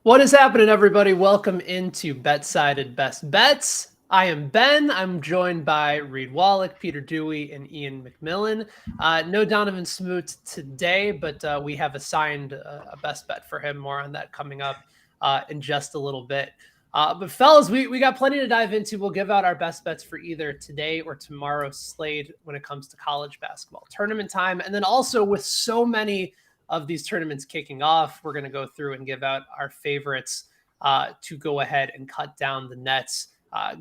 What is happening, everybody? Welcome into Bet-Sided Best Bets. I am Ben. I'm joined by Reed Wallach, Peter Dewey, and Ian McMillan. No Donovan Smoot today, but we have assigned a best bet for him. More on that coming up in just a little bit. But fellas, we got plenty to dive into. We'll give out our best bets for either today or tomorrow's slate when it comes to college basketball tournament time. And then also with so many of these tournaments kicking off, we're going to go through and give out our favorites to go ahead and cut down the nets,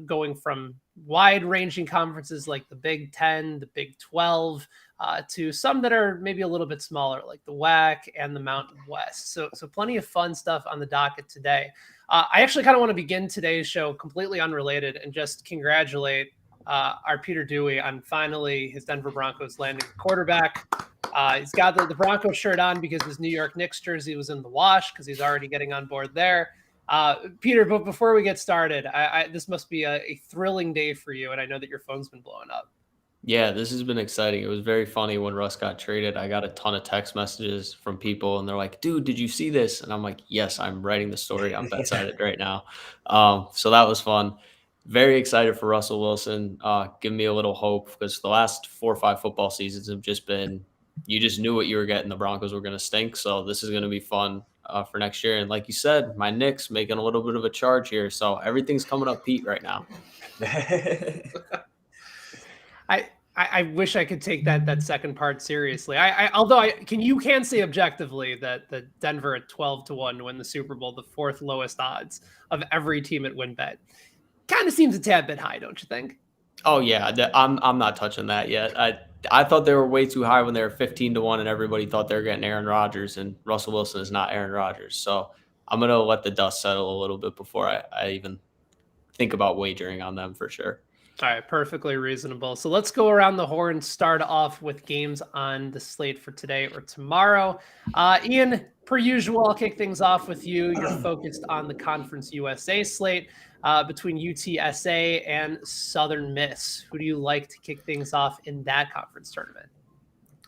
going from wide-ranging conferences like the Big Ten, the Big 12, to some that are maybe a little bit smaller, like the WAC and the Mountain West. So plenty of fun stuff on the docket today. I actually kind of want to begin today's show completely unrelated and just congratulate our Peter Dewey on finally his Denver Broncos landing a quarterback. He's got the Broncos shirt on because his New York Knicks jersey was in the wash because he's already getting on board there. Peter, but before we get started, this must be a thrilling day for you, and I know that your phone's been blowing up. Yeah, this has been exciting. It was very funny when Russ got traded. I got a ton of text messages from people, and they're like, "Dude, did you see this?" And I'm like, "Yes, I'm writing the story. I'm Bet-Sided right now." So that was fun. Very excited for Russell Wilson. Give me a little hope because the last 4 or 5 football seasons have just been, you just knew what you were getting. The Broncos were going to stink. So this is going to be fun for next year. And like you said, my Knicks making a little bit of a charge here. So everything's coming up Pete right now. I wish I could take that second part seriously. Although you can say objectively that the Denver at 12-1 to win the Super Bowl, the fourth lowest odds of every team at WinBet, kind of seems a tad bit high, don't you think? Oh yeah, I'm not touching that yet. I thought they were way too high when they were 15-1, and everybody thought they were getting Aaron Rodgers, and Russell Wilson is not Aaron Rodgers. So I'm gonna let the dust settle a little bit before I even think about wagering on them for sure. All right, perfectly reasonable. So let's go around the horn, start off with games on the slate for today or tomorrow. Ian, per usual, I'll kick things off with you. You're focused on the Conference USA slate between UTSA and Southern Miss. Who do you like to kick things off in that conference tournament?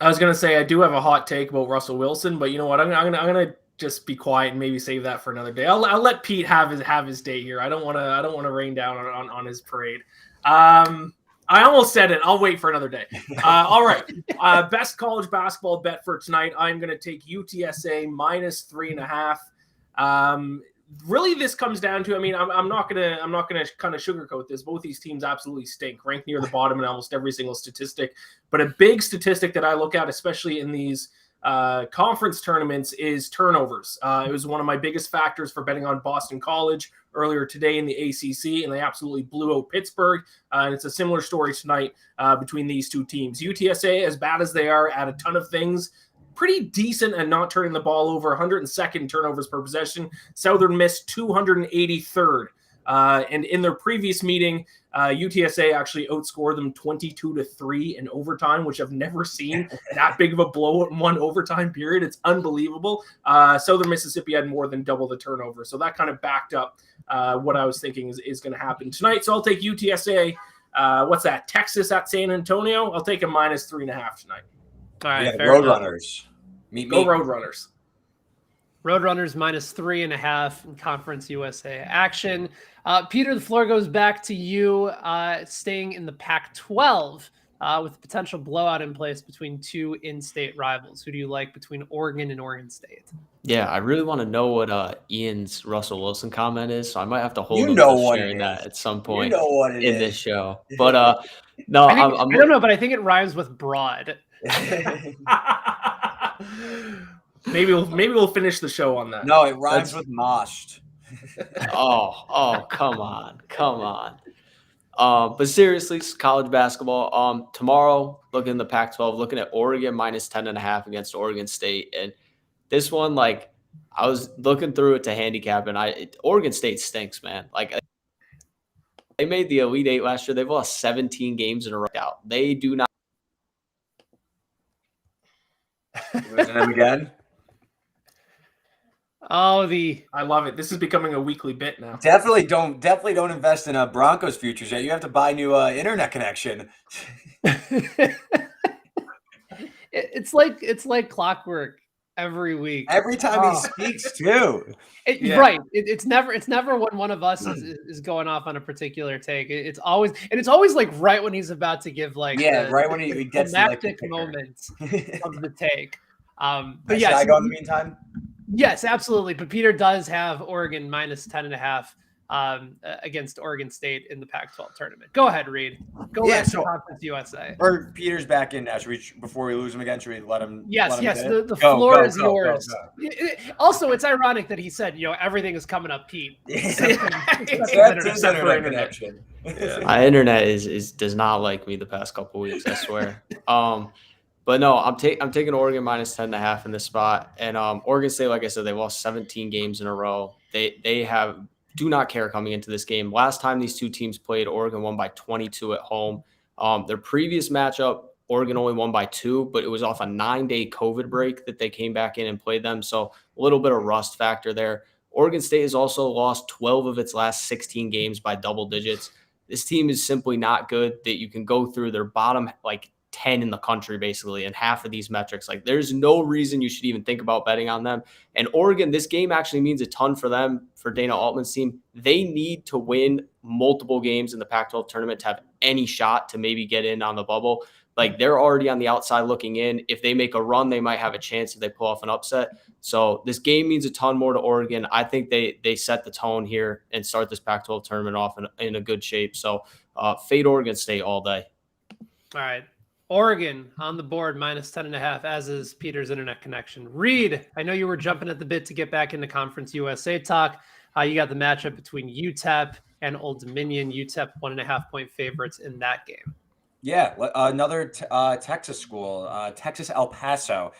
I was gonna say I do have a hot take about Russell Wilson, but you know what? I'm gonna just be quiet and maybe save that for another day. I'll let Pete have his day here. I don't want to rain down on his parade. I almost said it. I'll wait for another day. All right. Best college basketball bet for tonight. I'm going to take UTSA minus 3.5. Really, this comes down to, I mean, I'm not gonna kind of sugarcoat this. Both these teams absolutely stink, ranked near the bottom in almost every single statistic. But a big statistic that I look at, especially in these conference tournaments, is turnovers. It was one of my biggest factors for betting on Boston College earlier today in the ACC, and they absolutely blew out Pittsburgh. And it's a similar story tonight between these two teams. UTSA, as bad as they are at a ton of things, pretty decent at not turning the ball over, 102nd turnovers per possession. Southern Miss, 283rd. And in their previous meeting, UTSA actually outscored them 22-3 in overtime, which I've never seen that big of a blowout in one overtime period. It's unbelievable. Southern Mississippi had more than double the turnover. So that kind of backed up what I was thinking is going to happen tonight. So I'll take UTSA. What's that? Texas at San Antonio. I'll take a minus 3.5 tonight. All right. Yeah, Roadrunners. Go Roadrunners. Roadrunners minus 3.5 in Conference USA action. Peter, the floor goes back to you, staying in the Pac-12 with a potential blowout in place between two in-state rivals. Who do you like between Oregon and Oregon State? Yeah, I really want to know what Ian's Russell Wilson comment is, so I might have to hold him to sharing that at some point in this show. But no, I don't know, but I think it rhymes with broad. Maybe we'll finish the show on that. No, it rhymes with moshed. Oh, come on. But seriously, college basketball. Tomorrow, looking in the Pac-12, looking at Oregon minus 10.5 against Oregon State, and this one, like, I was looking through it to handicap, and Oregon State stinks, man. Like, they made the Elite Eight last year. They've lost 17 games in a row. Out. They do not. Losing them again. I love it. This is becoming a weekly bit now. Definitely don't invest in Broncos futures yet. You have to buy a new internet connection. It's like clockwork. every week. Every time Oh. he speaks, too. Yeah. Right. It's never when one of us is going off on a particular take. It's always like right when he's about to give like Yeah, the, right when he gets to, like, the climactic kicker. moment of the take. But Should yes, I go in the meantime? yes, absolutely. But Peter does have Oregon minus 10.5 against Oregon State in the Pac-12 tournament. Go ahead, Reed. Go Yeah, back to so- Conference USA. Or Peter's back in now. Before we lose him again, should we let him? Yes, let him yes. get it? The Go, floor go, is go, go, yours. go. Also, it's ironic that he said, everything is coming up, Pete. That's Except his for internet internet. connection. My internet does not like me the past couple weeks, I swear. But no, I'm taking Oregon minus 10.5 in this spot. And Oregon State, like I said, they lost 17 games in a row. They do not care coming into this game. Last time these two teams played, Oregon won by 22 at home. Their previous matchup, Oregon only won by 2, but it was off a 9-day COVID break that they came back in and played them. So a little bit of rust factor there. Oregon State has also lost 12 of its last 16 games by double digits. This team is simply not good that you can go through their bottom 10 in the country, basically, in half of these metrics. There's no reason you should even think about betting on them. And Oregon, this game actually means a ton for them, for Dana Altman's team. They need to win multiple games in the Pac-12 tournament to have any shot to maybe get in on the bubble. They're already on the outside looking in. If they make a run, they might have a chance if they pull off an upset. So this game means a ton more to Oregon. I think they set the tone here and start this Pac-12 tournament off in a good shape. So fade Oregon State all day. All right. Oregon on the board minus 10.5, as is Peter's internet connection. Reed, I know you were jumping at the bit to get back into Conference USA talk. You got the matchup between UTEP and Old Dominion. UTEP 1.5-point favorites in that game. Yeah, another Texas school, Texas El Paso.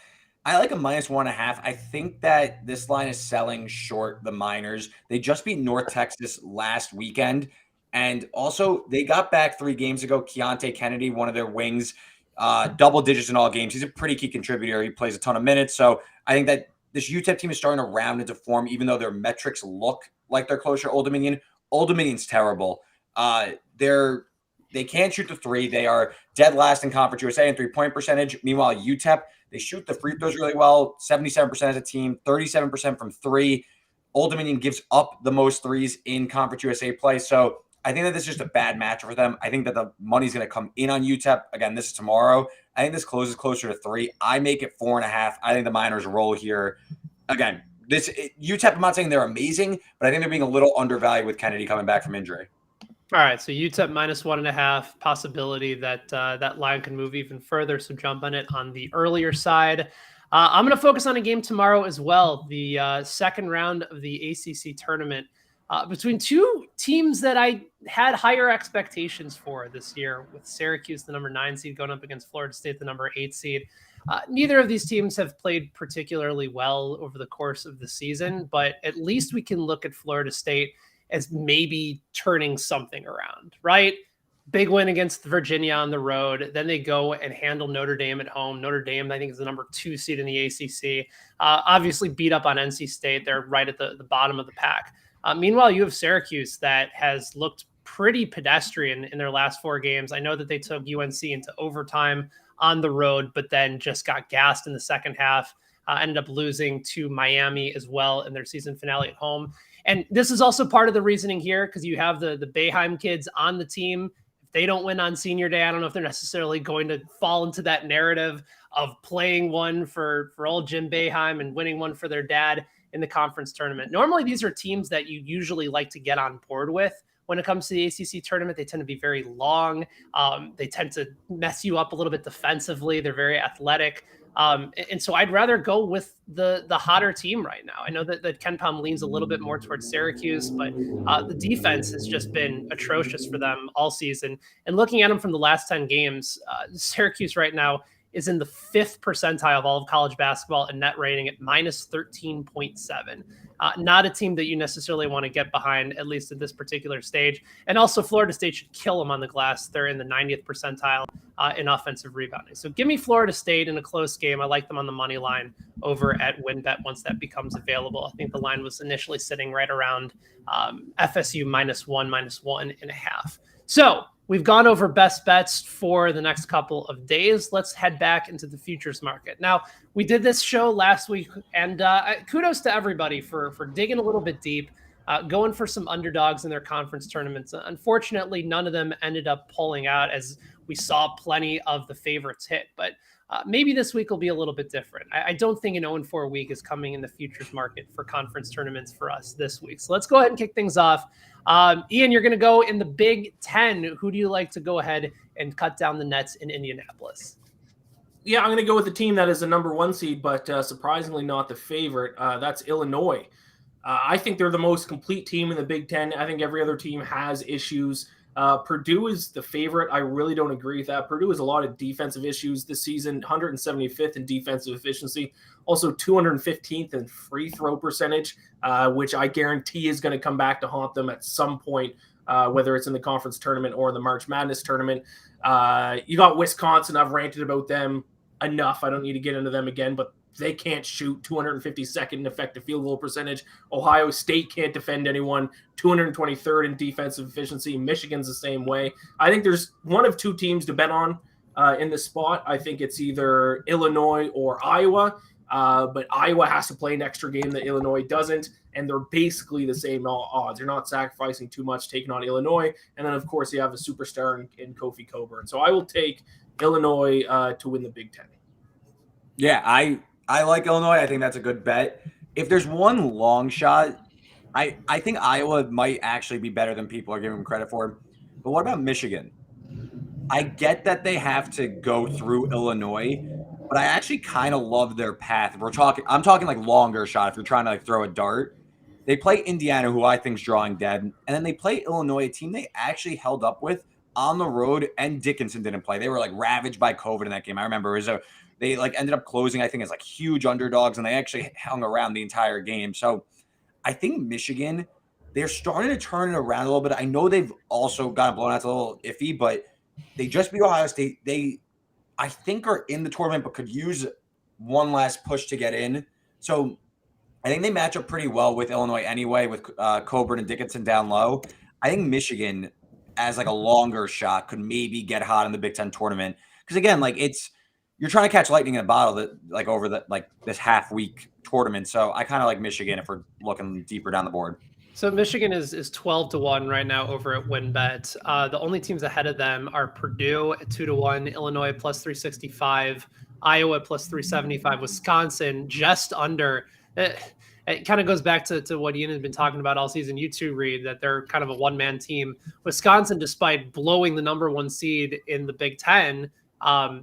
I like a minus 1.5. I think that this line is selling short the Miners. They just beat North Texas last weekend. And also, they got back 3 games ago. Keontae Kennedy, one of their wings, double digits in all games. He's a pretty key contributor. He plays a ton of minutes. So I think that this UTEP team is starting to round into form, even though their metrics look like they're closer to Old Dominion. Old Dominion's terrible. They can't shoot the 3. They are dead last in Conference USA in 3-point percentage. Meanwhile, UTEP, they shoot the free throws really well, 77% as a team, 37% from 3. Old Dominion gives up the most threes in Conference USA play. So I think that this is just a bad match for them. I think that the money's going to come in on UTEP. Again, this is tomorrow. I think this closes closer to 3. I make it 4.5. I think the Miners roll here. Again, UTEP, I'm not saying they're amazing, but I think they're being a little undervalued with Kennedy coming back from injury. All right, so UTEP minus 1.5, possibility that that line can move even further. So jump on it on the earlier side. I'm going to focus on a game tomorrow as well, the second round of the ACC tournament between two teams that I had higher expectations for this year, with Syracuse, the number 9 seed, going up against Florida State, the number 8 seed. Neither of these teams have played particularly well over the course of the season, but at least we can look at Florida State as maybe turning something around, right? Big win against Virginia on the road. Then they go and handle Notre Dame at home. Notre Dame, I think, is the number 2 seed in the ACC. Obviously beat up on NC State. They're right at the bottom of the pack. Meanwhile, you have Syracuse that has looked pretty pedestrian in their last 4 games. I know that they took UNC into overtime on the road, but then just got gassed in the second half. Ended up losing to Miami as well in their season finale at home. And this is also part of the reasoning here, because you have the Boeheim kids on the team. If they don't win on senior day, I don't know if they're necessarily going to fall into that narrative of playing one for old Jim Boeheim and winning one for their dad in the conference tournament. Normally, these are teams that you usually like to get on board with when it comes to the ACC tournament. They tend to be very long. They tend to mess you up a little bit defensively. They're very athletic. And so I'd rather go with the hotter team right now. I know that KenPom leans a little bit more towards Syracuse, but the defense has just been atrocious for them all season. And looking at them from the last 10 games, Syracuse right now is in the 5th percentile of all of college basketball in net rating at minus 13.7. Not a team that you necessarily want to get behind, at least at this particular stage. And also Florida State should kill them on the glass. They're in the 90th percentile in offensive rebounding. So give me Florida State in a close game. I like them on the money line over at WinBet once that becomes available. I think the line was initially sitting right around FSU -1, -1.5. So we've gone over best bets for the next couple of days. Let's head back into the futures market. Now, we did this show last week, and kudos to everybody for digging a little bit deep, going for some underdogs in their conference tournaments. Unfortunately, none of them ended up pulling out, as we saw plenty of the favorites hit. But maybe this week will be a little bit different. I don't think an 0-4 week is coming in the futures market for conference tournaments for us this week. So let's go ahead and kick things off. Ian, you're going to go in the Big Ten. Who do you like to go ahead and cut down the nets in Indianapolis? Yeah, I'm going to go with the team that is the number 1 seed, but surprisingly not the favorite. That's Illinois. I think they're the most complete team in the Big Ten. I think every other team has issues. Purdue is the favorite. I really don't agree with that. Purdue has a lot of defensive issues this season, 175th in defensive efficiency, also 215th in free throw percentage, which I guarantee is going to come back to haunt them at some point, whether it's in the conference tournament or in the March Madness tournament. You got Wisconsin. I've ranted about them enough. I don't need to get into them again, but they can't shoot, 252nd in effective field goal percentage. Ohio State can't defend anyone, 223rd in defensive efficiency. Michigan's the same way. I think there's one of two teams to bet on in this spot. I think it's either Illinois or Iowa, but Iowa has to play an extra game that Illinois doesn't, and they're basically the same odds. You're not sacrificing too much taking on Illinois, and then, of course, you have a superstar in Kofi Cockburn. So I will take Illinois to win the Big Ten. Yeah, I like Illinois. I think that's a good bet. If there's one long shot, I think Iowa might actually be better than people are giving them credit for. But what about Michigan? I get that they have to go through Illinois, but I actually kind of love their path. I'm talking like longer shot. If you're trying to like throw a dart, they play Indiana, who I think is drawing dead, and then they play Illinois, a team they actually held up with on the road, and Dickinson didn't play. They were like ravaged by COVID in that game. I remember they like ended up closing, I think, as like huge underdogs, and they actually hung around the entire game. So I think Michigan, they're starting to turn it around a little bit. I know they've also gotten blown out. It's a little iffy, but they just beat Ohio State. They, I think, are in the tournament, but could use one last push to get in. So I think they match up pretty well with Illinois anyway, with Cockburn and Dickinson down low. I think Michigan, as like a longer shot, could maybe get hot in the Big Ten tournament. Because again, like you're trying to catch lightning in a bottle that like over the like this half week tournament. So I kind of like Michigan if we're looking deeper down the board. So Michigan is 12-1 right now over at WynnBET. The only teams ahead of them are Purdue at 2-1, Illinois plus 365, Iowa plus 375, Wisconsin just under. It kind of goes back to what Ian has been talking about all season. You too, Reed, that they're kind of a one-man team. Wisconsin, despite blowing the number 1 seed in the Big Ten,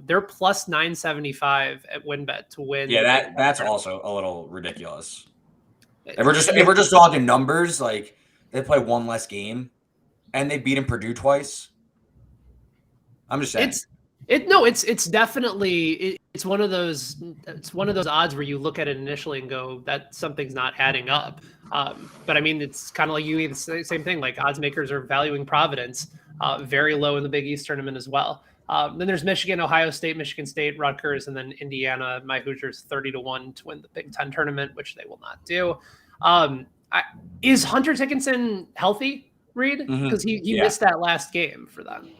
they're plus 975 at WynnBET to win. Yeah, that's also a little ridiculous. If we're just talking numbers, like they play one less game and they beat Purdue twice. I'm just saying. It's definitely it's one of those odds where you look at it initially and go that something's not adding up. But I mean, it's kind of like you the same thing. Like odds makers are valuing Providence very low in the Big East tournament as well. Then there's Michigan, Ohio State, Michigan State, Rutgers, and then Indiana. My Hoosiers 30-1 to win the Big Ten tournament, which they will not do. Is Hunter Dickinson healthy, Reed? Because he missed that last game for them.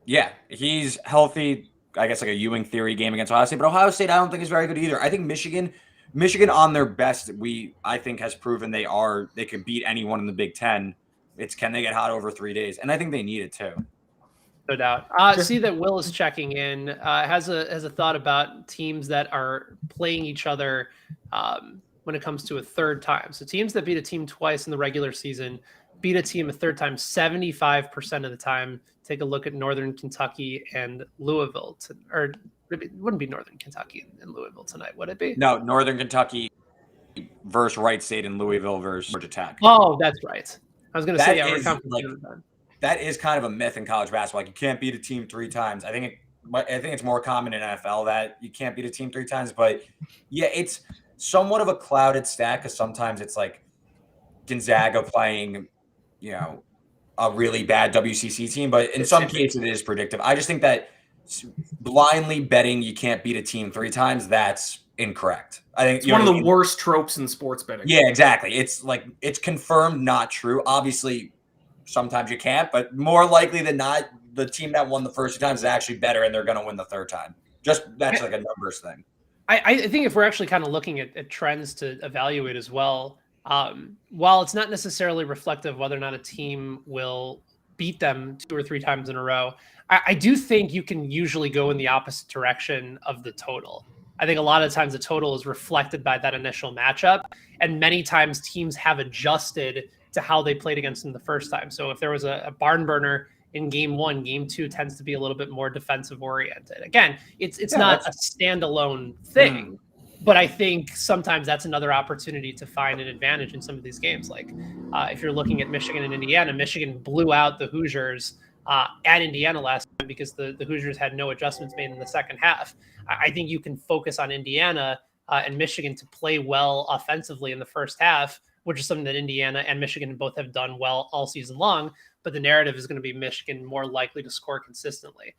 Yeah, he's healthy. I guess like a Ewing theory game against Ohio State, but Ohio State I don't think is very good either. I think Michigan on their best, I think has proven they could beat anyone in the Big Ten. It's can they get hot over 3 days, and I think they need it too. No doubt. See that Will is checking in. Has a thought about teams that are playing each other when it comes to a third time. So teams that beat a team twice in the regular season beat a team a third time 75% of the time. Take a look at Northern Kentucky and Louisville. Or it wouldn't be Northern Kentucky and Louisville tonight, would it be? No, Northern Kentucky versus Wright State and Louisville versus Georgia Tech. Oh, that's right. I was going to say, yeah, that is kind of a myth in college basketball. Like you can't beat a team 3 times. I think it's more common in NFL that you can't beat a team 3 times. But yeah, it's somewhat of a clouded stat because sometimes it's like Gonzaga playing, a really bad WCC team. But in some cases, it is predictive. I just think that blindly betting you can't beat a team 3 times, that's incorrect. I think it's one of the worst tropes in sports betting. Yeah, exactly. It's like it's confirmed not true. Obviously, sometimes you can't, but more likely than not, the team that won the first 2 times is actually better, and they're going to win the third time. Just that's like a numbers thing. I think if we're actually kind of looking at trends to evaluate as well, while it's not necessarily reflective of whether or not a team will beat them 2 or 3 times in a row, I do think you can usually go in the opposite direction of the total. I think a lot of times the total is reflected by that initial matchup, and many times teams have adjusted to how they played against them the first time. So if there was a barn burner in game 1, game 2 tends to be a little bit more defensive oriented. Again, it's not a standalone thing, but I think sometimes that's another opportunity to find an advantage in some of these games. Like if you're looking at Michigan and Indiana, Michigan blew out the Hoosiers at Indiana last time because the Hoosiers had no adjustments made in the second half. I think you can focus on Indiana and Michigan to play well offensively in the first half, which is something that Indiana and Michigan both have done well all season long. But the narrative is going to be Michigan more likely to score consistently.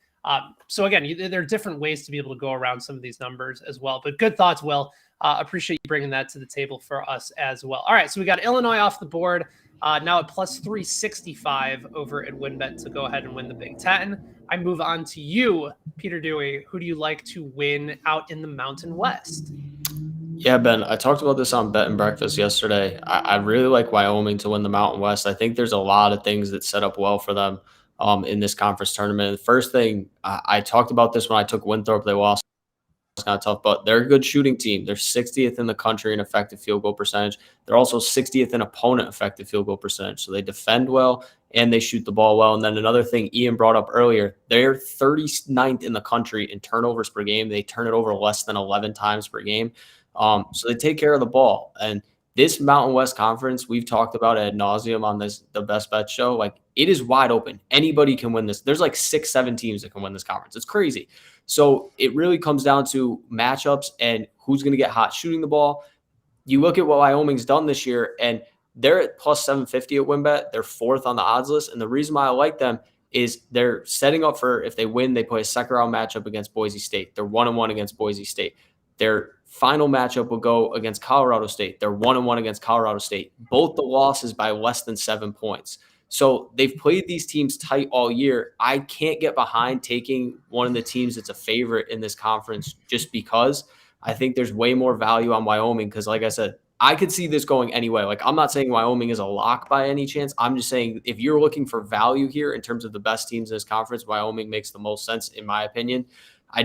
So again, there are different ways to be able to go around some of these numbers as well. But good thoughts, Will. Appreciate you bringing that to the table for us as well. All right, so we got Illinois off the board. Now at plus 365 over at WynnBET to go ahead and win the Big Ten. I move on to you, Peter Dewey. Who do you like to win out in the Mountain West? Yeah, Ben, I talked about this on Bet and Breakfast yesterday. I really like Wyoming to win the Mountain West. I think there's a lot of things that set up well for them in this conference tournament. The first thing, I talked about this when I took Winthrop. They lost. It's kind of tough, but they're a good shooting team. They're 60th in the country in effective field goal percentage. They're also 60th in opponent effective field goal percentage. So they defend well and they shoot the ball well. And then another thing Ian brought up earlier, they're 39th in the country in turnovers per game. They turn it over less than 11 times per game. So they take care of the ball. And this Mountain West Conference, we've talked about ad nauseum on the Best Bet show. Like, it is wide open. Anybody can win this. There's like 6-7 teams that can win this conference. It's crazy. So it really comes down to matchups and who's going to get hot shooting the ball. You look at what Wyoming's done this year, and they're at plus 750 at WynnBET. They're 4th on the odds list. And the reason why I like them is they're setting up for, if they win, they play a second round matchup against Boise State. They're 1-1 against Boise State. Their final matchup will go against Colorado State. They're 1-1 against Colorado State. Both the losses by less than 7 points. So they've played these teams tight all year. I can't get behind taking one of the teams that's a favorite in this conference just because I think there's way more value on Wyoming because, like I said, I could see this going anyway. Like, I'm not saying Wyoming is a lock by any chance. I'm just saying if you're looking for value here in terms of the best teams in this conference, Wyoming makes the most sense in my opinion. I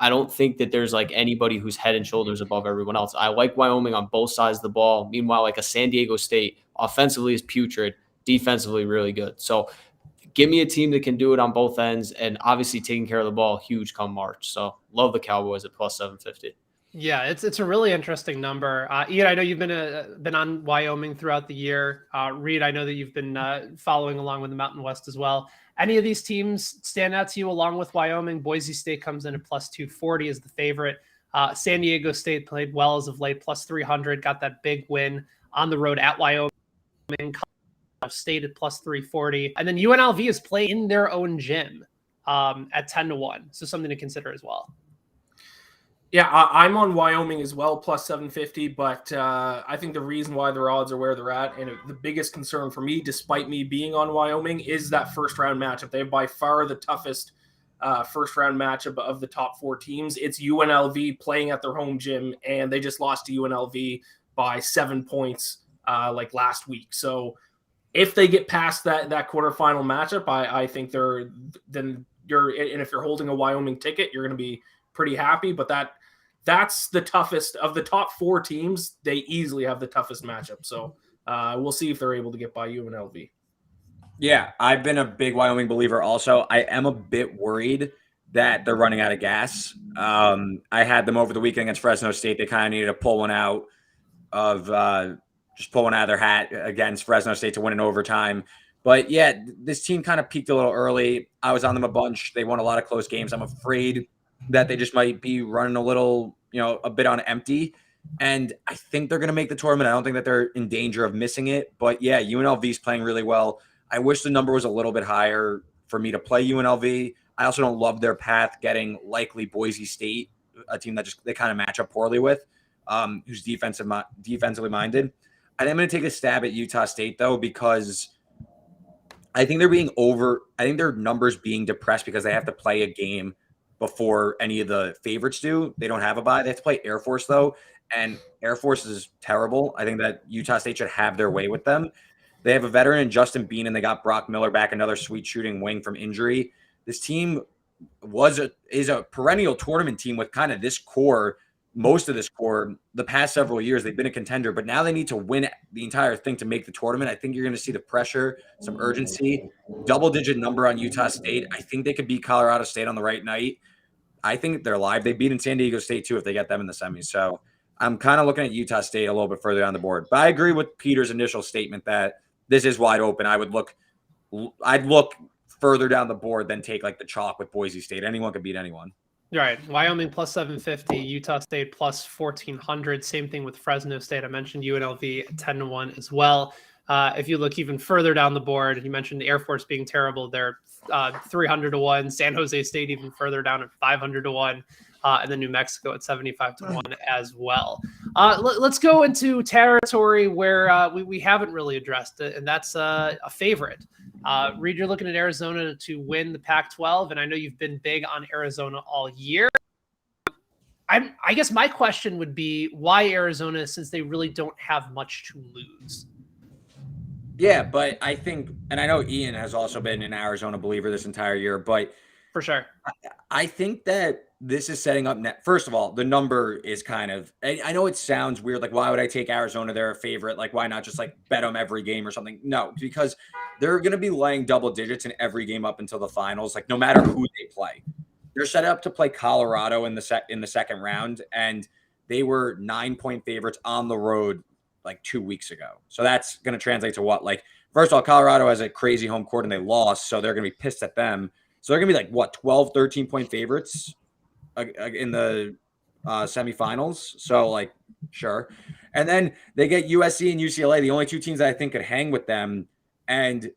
don't think that there's like anybody who's head and shoulders above everyone else. I like Wyoming on both sides of the ball. Meanwhile, like a San Diego State offensively is putrid, defensively really good. So give me a team that can do it on both ends, and obviously taking care of the ball huge come March. So love the Cowboys at plus 750. Yeah, it's a really interesting number. Ian, I know you've been on Wyoming throughout the year. Reed, I know that you've been following along with the Mountain West as well. Any of these teams stand out to you along with Wyoming? Boise State comes in at plus 240 as the favorite. San Diego State played well as of late, plus 300, got that big win on the road at Wyoming. Colorado State at plus 340. And then UNLV is playing in their own gym at 10-1. So something to consider as well. Yeah, I'm on Wyoming as well, plus 750, but I think the reason why their odds are where they're at, and the biggest concern for me, despite me being on Wyoming, is that first-round matchup. They have by far the toughest first-round matchup of the top 4 teams. It's UNLV playing at their home gym, and they just lost to UNLV by 7 points like last week. So if they get past that quarterfinal matchup, I think and if you're holding a Wyoming ticket, you're going to be pretty happy, but that's the toughest of the top 4 teams. They easily have the toughest matchup. So we'll see if they're able to get by UNLV. Yeah, I've been a big Wyoming believer also. I am a bit worried that they're running out of gas. I had them over the weekend against Fresno State. They kind of needed to pull one out of their hat against Fresno State to win in overtime. But yeah, this team kind of peaked a little early. I was on them a bunch. They won a lot of close games. I'm afraid that they just might be running a little, a bit on empty. And I think they're going to make the tournament. I don't think that they're in danger of missing it. But yeah, UNLV is playing really well. I wish the number was a little bit higher for me to play UNLV. I also don't love their path getting likely Boise State, a team that they kind of match up poorly with, who's defensively minded. And I'm going to take a stab at Utah State, though, because I think they're being I think their numbers being depressed because they have to play a game before any of the favorites do. They don't have a bye. They have to play Air Force though, and Air Force is terrible. I think that Utah State should have their way with them. They have a veteran in Justin Bean, and they got Brock Miller back, another sweet shooting wing from injury. This team is a perennial tournament team with kind of this core, most of this core. The past several years, they've been a contender, but now they need to win the entire thing to make the tournament. I think you're going to see the pressure, some urgency, double-digit number on Utah State. I think they could beat Colorado State on the right night. I think they're live. They beat in San Diego State too if they get them in the semis. So I'm kind of looking at Utah State a little bit further down the board. But I agree with Peter's initial statement that this is wide open. I'd look further down the board than take like the chalk with Boise State. Anyone could beat anyone. Right. Wyoming plus 750, Utah State plus 1400. Same thing with Fresno State. I mentioned UNLV at 10-1 as well. If you look even further down the board, you mentioned the Air Force being terrible. They're 300-1. San Jose State even further down at 500-1. And then New Mexico at 75-1 as well. Let's go into territory where we haven't really addressed it, and that's a favorite. Reed, you're looking at Arizona to win the Pac-12, and I know you've been big on Arizona all year. I guess my question would be, why Arizona, since they really don't have much to lose? Yeah, but I think, and I know Ian has also been an Arizona believer this entire year, but For sure. I think that this is setting up net. First of all, the number is kind of, I know it sounds weird. Like, why would I take Arizona? They're a favorite. Like, why not just like bet them every game or something? No, because they're going to be laying double digits in every game up until the finals. Like, no matter who they play, they're set up to play Colorado in the second round. And they were 9-point favorites on the road like 2 weeks ago. So that's going to translate to what? Like, first of all, Colorado has a crazy home court and they lost. So they're going to be pissed at them. So they're going to be like, what, 12, 13-point favorites in the semifinals. So, like, sure. And then they get USC and UCLA, the only two teams that I think could hang with them. And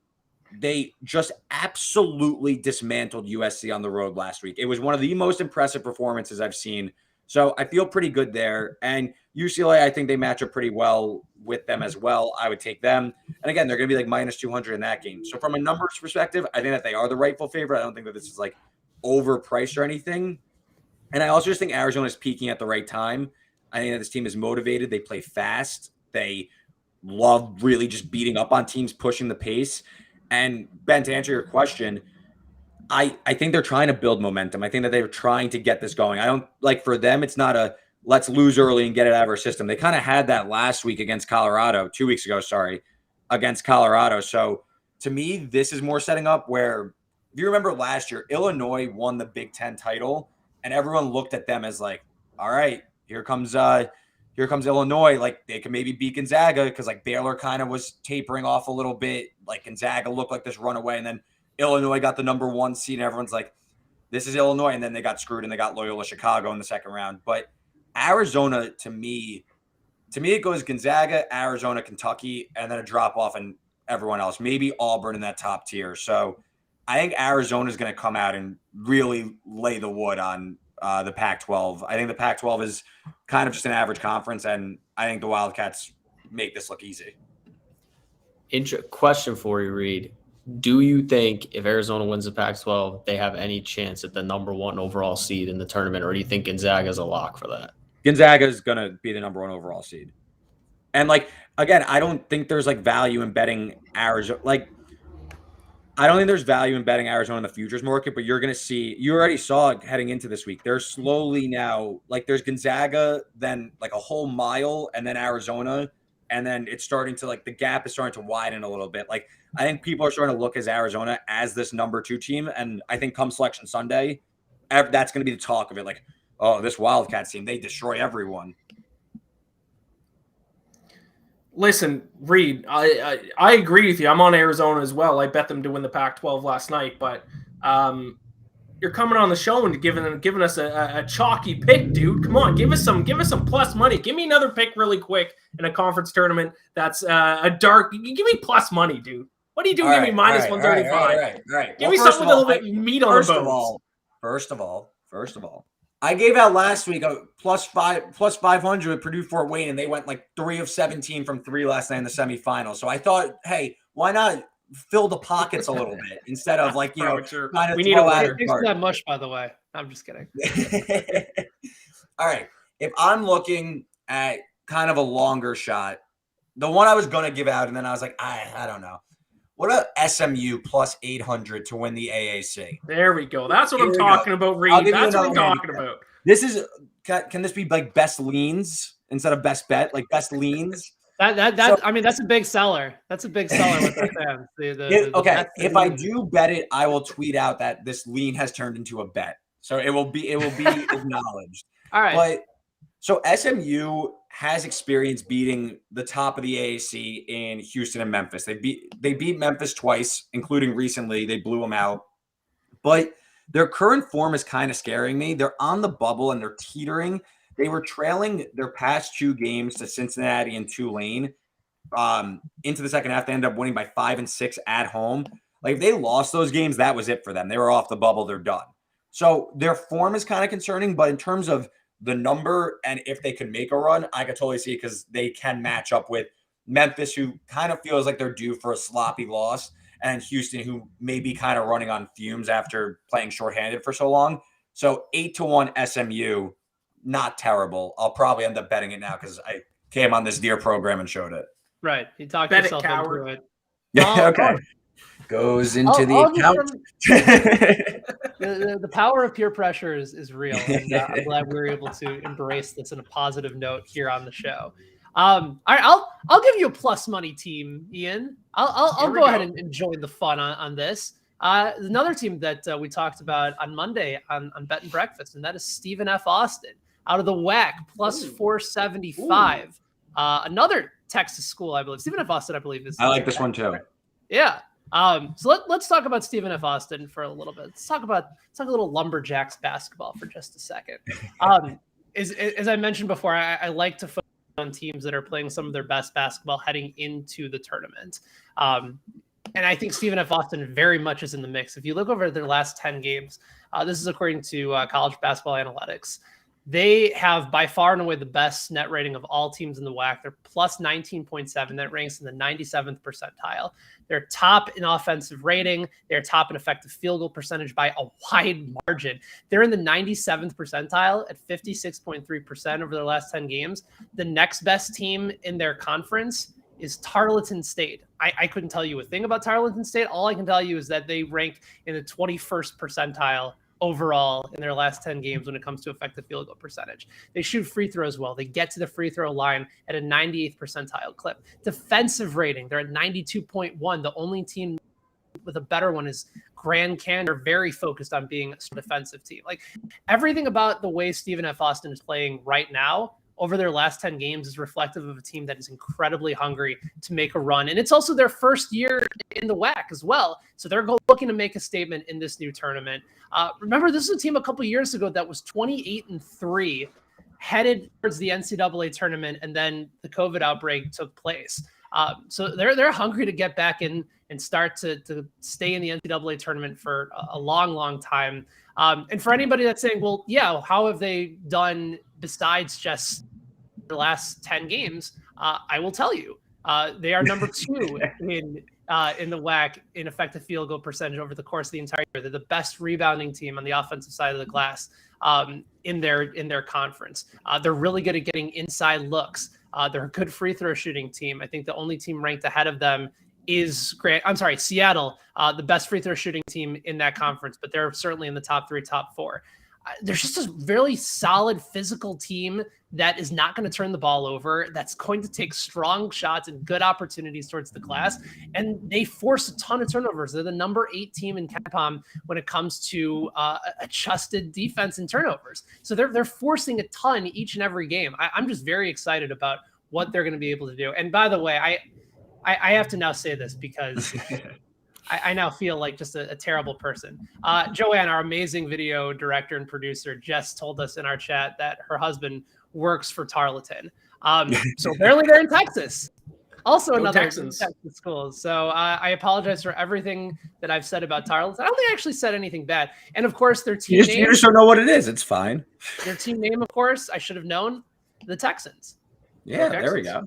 they just absolutely dismantled USC on the road last week. It was one of the most impressive performances I've seen. So I feel pretty good there. And UCLA, I think they match up pretty well with them as well. I would take them. And again, they're going to be like minus 200 in that game. So from a numbers perspective, I think that they are the rightful favorite. I don't think that this is like overpriced or anything. And I also just think Arizona is peaking at the right time. I think that this team is motivated. They play fast. They love really just beating up on teams, pushing the pace. And Ben, to answer your question, I think they're trying to build momentum. I think that they're trying to get this going. I don't like, for them, it's not a let's lose early and get it out of our system. They kind of had that last week against Colorado, 2 weeks ago, against Colorado. So to me, this is more setting up where, if you remember last year, Illinois won the Big Ten title and everyone looked at them as like, all right, here comes Illinois. Like, they can maybe beat Gonzaga because like Baylor kind of was tapering off a little bit. Like, Gonzaga looked like this runaway, and then Illinois got the number 1 seed, and everyone's like, this is Illinois. And then they got screwed and they got Loyola Chicago in the second round. But Arizona, to me, it goes Gonzaga, Arizona, Kentucky, and then a drop off in everyone else. Maybe Auburn in that top tier. So I think Arizona is going to come out and really lay the wood on the Pac-12. I think the Pac-12 is kind of just an average conference, and I think the Wildcats make this look easy. Question for you, Reed. Do you think if Arizona wins the Pac-12, they have any chance at the number 1 overall seed in the tournament, or do you think Gonzaga is a lock for that? Gonzaga is going to be the number 1 overall seed. And, like, again, I don't think there's, like, value in betting Arizona. Like, I don't think there's value in betting Arizona in the futures market, but you're going to see – you already saw it heading into this week. They're slowly now – like, there's Gonzaga, then, like, a whole mile, and then Arizona, and then it's starting to – like, the gap is starting to widen a little bit. Like, I think people are starting to look as Arizona as this number 2 team, and I think come Selection Sunday, that's going to be the talk of it. Like, oh, this Wildcats team, they destroy everyone. Listen, Reed, I agree with you. I'm on Arizona as well. I bet them to win the Pac-12 last night, but you're coming on the show and giving us a chalky pick, dude. Come on, give us some plus money. Give me another pick really quick in a conference tournament that's a dark. Give me plus money, dude. What are you doing? Give me minus 135. All right. Give me something with a little bit meat on the bones. First of all, I gave out last week a plus 500 with Purdue Fort Wayne, and they went like 3 of 17 from 3 last night in the semifinals. So I thought, hey, why not fill the pockets a little bit instead of like, Bro, sure. trying to We need throw a out winner. a Thanks for dart. that mush, by the way. I'm just kidding. All right. If I'm looking at kind of a longer shot, the one I was going to give out, and then I was like, I don't know. What about SMU plus 800 to win the AAC? There we go. That's what Here I'm we talking about, I'll Reed. give you That's what I'm another talking about. This is, can this be like best leans instead of best bet? Like best leans? I mean, that's a big seller. That's a big seller with our fans. Okay, bets if that I we- do bet it, I will tweet out that this lean has turned into a bet. So it will be acknowledged. All right. But so SMU has experience beating the top of the AAC in Houston and Memphis. They beat Memphis twice, including recently. They blew them out. But their current form is kind of scaring me. They're on the bubble and they're teetering. They were trailing their past 2 games to Cincinnati and Tulane. Into the second half, they ended up winning by 5 and 6 at home. Like if they lost those games, that was it for them. They were off the bubble. They're done. So their form is kind of concerning, but in terms of the number and if they could make a run, I could totally see it because they can match up with Memphis, who kind of feels like they're due for a sloppy loss, and Houston, who may be kind of running on fumes after playing shorthanded for so long. So 8-1 SMU, not terrible. I'll probably end up betting it now because I came on this Deer program and showed it. Right. You talked Bet it, yourself coward. into it. Yeah, okay. Goes into I'll the just account. the power of peer pressure is real. And, I'm glad we were able to embrace this in a positive note here on the show. All right, I'll give you a plus money team, Ian. I'll go ahead and join the fun on this. Another team that we talked about on Monday on Bet and Breakfast, and that is Stephen F. Austin out of the WAC plus 475. Another Texas school, I believe. Stephen F. Austin, I believe, is. I like this one too. Yeah. So let's talk about Stephen F. Austin for a little bit. Let's talk a little Lumberjacks basketball for just a second. As I mentioned before, I like to focus on teams that are playing some of their best basketball heading into the tournament. And I think Stephen F. Austin very much is in the mix. If you look over their last 10 games, this is according to College Basketball Analytics. They have by far and away the best net rating of all teams in the WAC. They're plus 19.7. That ranks in the 97th percentile. They're top in offensive rating. They're top in effective field goal percentage by a wide margin. They're in the 97th percentile at 56.3% over their last 10 games. The next best team in their conference is Tarleton State. I couldn't tell you a thing about Tarleton State. All I can tell you is that they rank in the 21st percentile overall in their last 10 games when it comes to effective field goal percentage. They shoot free throws well. They get to the free throw line at a 98th percentile clip. Defensive rating, they're at 92.1. The only team with a better one is Grand Canyon. They're very focused on being a defensive team. Like everything about the way Stephen F. Austin is playing right now over their last 10 games is reflective of a team that is incredibly hungry to make a run. And it's also their first year in the WAC as well. So they're looking to make a statement in this new tournament. Remember, this is a team a couple years ago that was 28-3, headed towards the NCAA tournament, and then the COVID outbreak took place. So they're hungry to get back in and start to stay in the NCAA tournament for a long, long time. And for anybody that's saying, well, yeah, how have they done besides just the last 10 games? I will tell you, they are number 2 in the WAC in effective field goal percentage over the course of the entire year. They're the best rebounding team on the offensive side of the glass in their conference. They're really good at getting inside looks. They're a good free throw shooting team. I think the only team ranked ahead of them is Seattle, the best free throw shooting team in that conference, but they're certainly in the top 3, top 4. There's just a really solid physical team that is not going to turn the ball over, that's going to take strong shots and good opportunities towards the glass. And they force a ton of turnovers. They're the number 8 team in KenPom when it comes to adjusted defense and turnovers. So they're forcing a ton each and every game. I'm just very excited about what they're going to be able to do. And by the way, I have to now say this because I now feel like just a terrible person. Joanne, our amazing video director and producer, just told us in our chat that her husband works for Tarleton. So apparently they're in Texas. Also another Texas school. So I apologize for everything that I've said about Tarleton. I don't think I actually said anything bad. And of course, their team name. You just don't know what it is. It's fine. Their team name, of course, I should have known. The Texans. Yeah, there we go.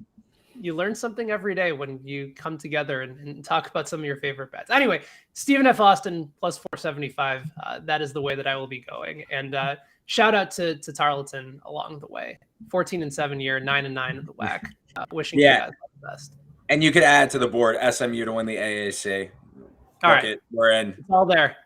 you learn something every day when you come together and talk about some of your favorite bets. Anyway, Stephen F. Austin plus 475. That is the way that I will be going. And shout out to Tarleton along the way. 14-7 year, 9-9 of the WAC. Wishing you guys all the best. And you could add to the board SMU to win the AAC. All right, we're in. It's all there.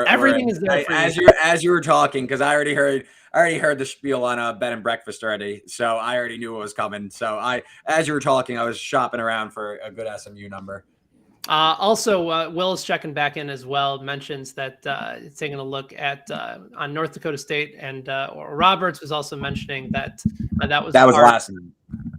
Everything is there for as you were talking, because I already heard the spiel on bed and breakfast already, so I already knew what was coming. So as you were talking, I was shopping around for a good SMU number. Also, Will is checking back in as well. Mentions that taking a look at on North Dakota State, and Roberts was also mentioning that that was last night.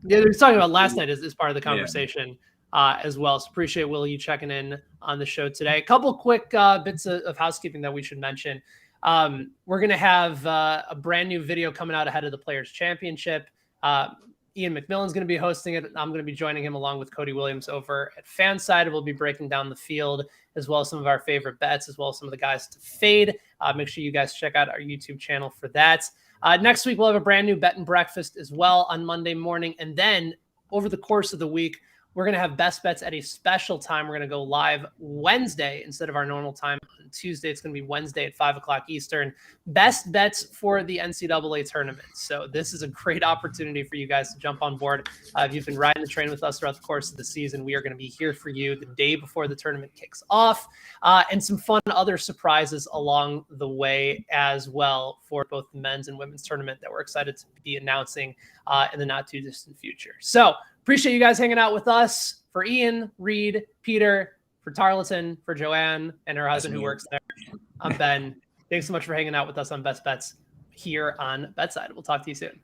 Yeah, they're talking about last night as part of the conversation. As well. So appreciate, Will, you checking in on the show today. A couple quick bits of housekeeping that we should mention. We're going to have a brand new video coming out ahead of the Players Championship. Ian McMillan's going to be hosting it. I'm going to be joining him along with Cody Williams over at Fanside. We'll be breaking down the field as well as some of our favorite bets, as well as some of the guys to fade. Make sure you guys check out our YouTube channel for that. Next week, we'll have a brand new bet and breakfast as well on Monday morning. And then over the course of the week, we're going to have best bets at a special time. We're going to go live Wednesday instead of our normal time on Tuesday. It's going to be Wednesday at 5 o'clock Eastern. Best bets for the NCAA tournament. So this is a great opportunity for you guys to jump on board. If you've been riding the train with us throughout the course of the season, we are going to be here for you the day before the tournament kicks off, and some fun other surprises along the way as well for both the men's and women's tournament that we're excited to be announcing in the not too distant future. So appreciate you guys hanging out with us. For Ian, Reed, Peter, for Tarleton, for Joanne, and her husband who works there, I'm Ben. Thanks so much for hanging out with us on Best Bets here on Betside. We'll talk to you soon.